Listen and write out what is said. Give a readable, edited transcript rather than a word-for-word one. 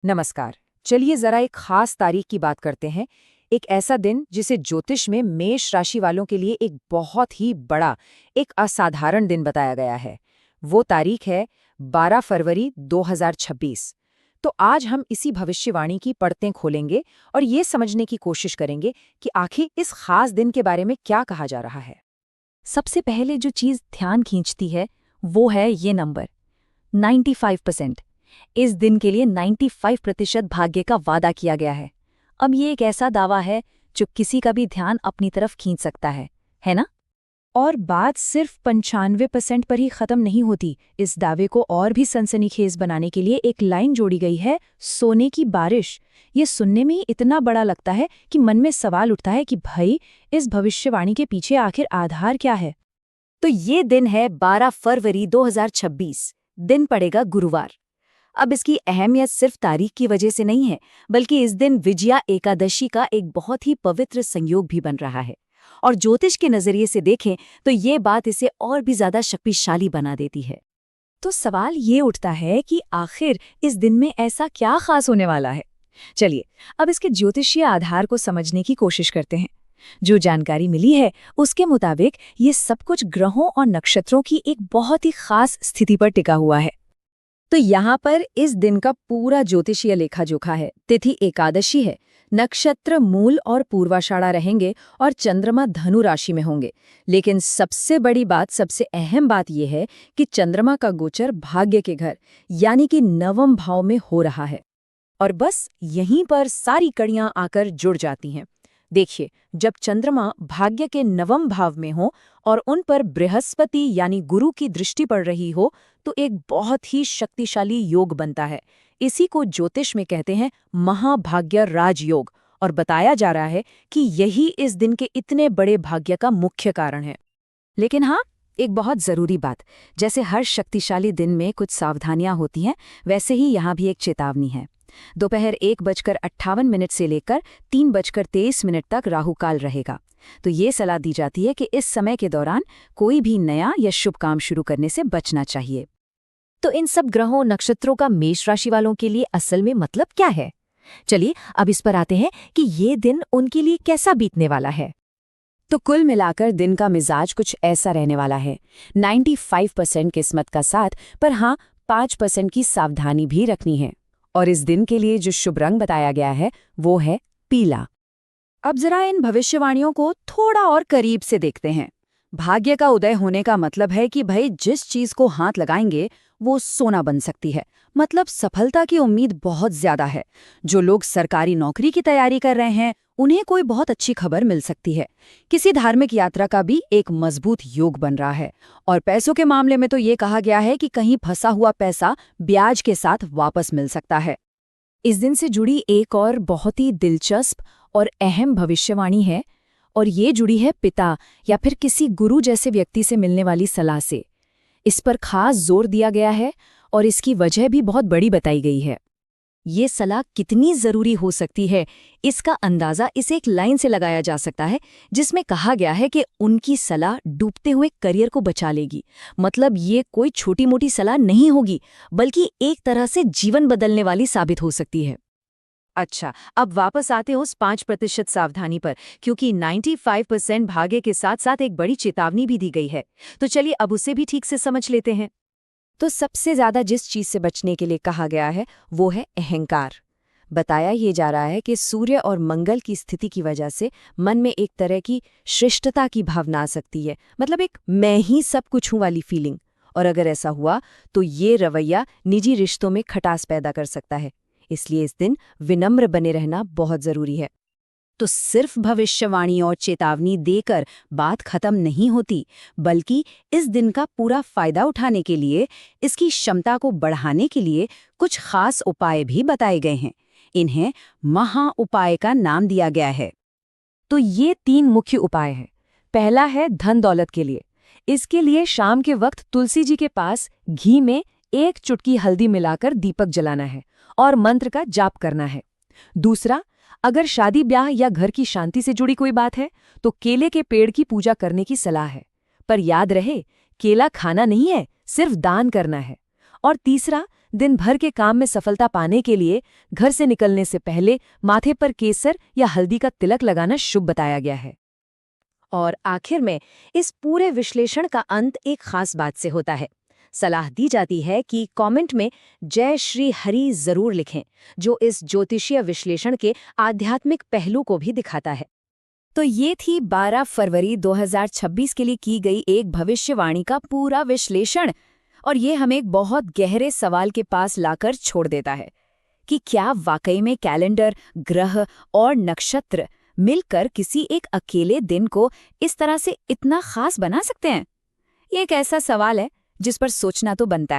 नमस्कार। चलिए जरा एक खास तारीख की बात करते हैं। एक ऐसा दिन जिसे ज्योतिष में मेष राशि वालों के लिए एक बहुत ही बड़ा, एक असाधारण दिन बताया गया है। वो तारीख है 12 फरवरी 2026। तो आज हम इसी भविष्यवाणी की परतें खोलेंगे और ये समझने की कोशिश करेंगे कि आखिर इस खास दिन के बारे में क्या कहा जा रहा है। सबसे पहले जो चीज ध्यान खींचती है वो है ये नंबर 95%। इस दिन के लिए 95% भाग्य का वादा किया गया है। अब ये एक ऐसा दावा है जो किसी का भी ध्यान अपनी तरफ खींच सकता है ना? और बात सिर्फ 95% पर ही खत्म नहीं होती। इस दावे को और भी सनसनीखेज बनाने के लिए एक लाइन जोड़ी गई है, सोने की बारिश। ये सुनने में ही इतना बड़ा लगता है कि मन में सवाल उठता है कि भाई, इस भविष्यवाणी के पीछे आखिर आधार क्या है। तो ये दिन है 12 फरवरी 2026। दिन पड़ेगा गुरुवार। अब इसकी अहमियत सिर्फ तारीख की वजह से नहीं है, बल्कि इस दिन विजया एकादशी का एक बहुत ही पवित्र संयोग भी बन रहा है। और ज्योतिष के नजरिए से देखें तो ये बात इसे और भी ज्यादा शक्तिशाली बना देती है। तो सवाल ये उठता है कि आखिर इस दिन में ऐसा क्या खास होने वाला है। चलिए अब इसके ज्योतिषीय आधार को समझने की कोशिश करते हैं। जो जानकारी मिली है उसके मुताबिक ये सब कुछ ग्रहों और नक्षत्रों की एक बहुत ही खास स्थिति पर टिका हुआ है। तो यहाँ पर इस दिन का पूरा ज्योतिषीय लेखा जोखा है। तिथि एकादशी है, नक्षत्र मूल और पूर्वाषाढ़ा रहेंगे और चंद्रमा धनु राशि में होंगे। लेकिन सबसे बड़ी बात, सबसे अहम बात यह है कि चंद्रमा का गोचर भाग्य के घर यानी कि नवम भाव में हो रहा है। और बस यहीं पर सारी कड़ियां आकर जुड़ जाती हैं। देखिए, जब चंद्रमा भाग्य के नवम भाव में हो और उन पर बृहस्पति यानी गुरु की दृष्टि पड़ रही हो तो एक बहुत ही शक्तिशाली योग बनता है। इसी को ज्योतिष में कहते हैं महाभाग्य राजयोग। और बताया जा रहा है कि यही इस दिन के इतने बड़े भाग्य का मुख्य कारण है। लेकिन हाँ, एक बहुत जरूरी बात, जैसे हर शक्तिशाली दिन में कुछ सावधानियां होती हैं, वैसे ही यहाँ भी एक चेतावनी है। दोपहर 1:58 से लेकर 3:23 तक राहुकाल रहेगा। तो ये सलाह दी जाती है कि इस समय के दौरान कोई भी नया या शुभ काम शुरू करने से बचना चाहिए। तो इन सब ग्रहों नक्षत्रों का मेष राशि वालों के लिए असल में मतलब क्या है? चलिए अब इस पर आते हैं कि ये दिन उनके लिए कैसा बीतने वाला है। तो कुल मिलाकर दिन का मिजाज कुछ ऐसा रहने वाला है। 95% किस्मत का साथ, पर हाँ 5% की सावधानी भी रखनी है। और इस दिन के लिए जो शुभ रंग बताया गया है वो है पीला। अब जरा इन भविष्यवाणियों को थोड़ा और करीब से देखते हैं। भाग्य का उदय होने का मतलब है कि भाई जिस चीज को हाथ लगाएंगे वो सोना बन सकती है। मतलब सफलता की उम्मीद बहुत ज्यादा है। जो लोग सरकारी नौकरी की तैयारी कर रहे हैं उन्हें कोई बहुत अच्छी खबर मिल सकती है। किसी धार्मिक यात्रा का भी एक मजबूत योग बन रहा है। और पैसों के मामले में तो ये कहा गया है कि कहीं फंसा हुआ पैसा ब्याज के साथ वापस मिल सकता है। इस दिन से जुड़ी एक और बहुत ही दिलचस्प और अहम भविष्यवाणी है, और ये जुड़ी है पिता या फिर किसी गुरु जैसे व्यक्ति से मिलने वाली सलाह से। इस पर खास जोर दिया गया है और इसकी वजह भी बहुत बड़ी बताई गई है। ये सलाह कितनी जरूरी हो सकती है, इसका अंदाजा इस एक लाइन से लगाया जा सकता है जिसमें कहा गया है कि उनकी सलाह डूबते हुए करियर को बचा लेगी। मतलब ये कोई छोटी मोटी सलाह नहीं होगी, बल्कि एक तरह से जीवन बदलने वाली साबित हो सकती है। अच्छा, अब वापस आते हैं उस 5% सावधानी पर, क्योंकि 95% भाग्य के साथ साथ एक बड़ी चेतावनी भी दी गई है। तो चलिए अब उसे भी ठीक से समझ लेते हैं। तो सबसे ज्यादा जिस चीज से बचने के लिए कहा गया है वो है अहंकार। बताया ये जा रहा है कि सूर्य और मंगल की स्थिति की वजह से मन में एक तरह की श्रेष्ठता की भावना आ सकती है। मतलब एक मैं ही सब कुछ हूं वाली फीलिंग। और अगर ऐसा हुआ तो ये रवैया निजी रिश्तों में खटास पैदा कर सकता है। इसलिए इस दिन विनम्र बने रहना बहुत जरूरी है। तो सिर्फ भविष्यवाणी और चेतावनी देकर बात खत्म नहीं होती, बल्कि इस दिन का पूरा फायदा उठाने के लिए, इसकी क्षमता को बढ़ाने के लिए कुछ खास उपाय भी बताए गए हैं। इन्हें महा उपाय का नाम दिया गया है। तो ये 3 मुख्य उपाय हैं। पहला है धन दौलत के लिए। इसके लिए शाम के वक्त तुलसी जी के पास घी में 1 चुटकी हल्दी मिलाकर दीपक जलाना है और मंत्र का जाप करना है। दूसरा, अगर शादी ब्याह या घर की शांति से जुड़ी कोई बात है तो केले के पेड़ की पूजा करने की सलाह है। पर याद रहे, केला खाना नहीं है, सिर्फ दान करना है। और तीसरा, दिन भर के काम में सफलता पाने के लिए घर से निकलने से पहले माथे पर केसर या हल्दी का तिलक लगाना शुभ बताया गया है। और आखिर में इस पूरे विश्लेषण का अंत एक खास बात से होता है। सलाह दी जाती है कि कमेंट में जय श्री हरि जरूर लिखें, जो इस ज्योतिषीय विश्लेषण के आध्यात्मिक पहलू को भी दिखाता है। तो ये थी 12 फरवरी 2026 के लिए की गई एक भविष्यवाणी का पूरा विश्लेषण, और ये हमें एक बहुत गहरे सवाल के पास लाकर छोड़ देता है कि क्या वाकई में कैलेंडर, ग्रह और नक्षत्र मिलकर किसी एक अकेले दिन को इस तरह से इतना खास बना सकते हैं? ये एक ऐसा सवाल है जिस पर सोचना तो बनता है।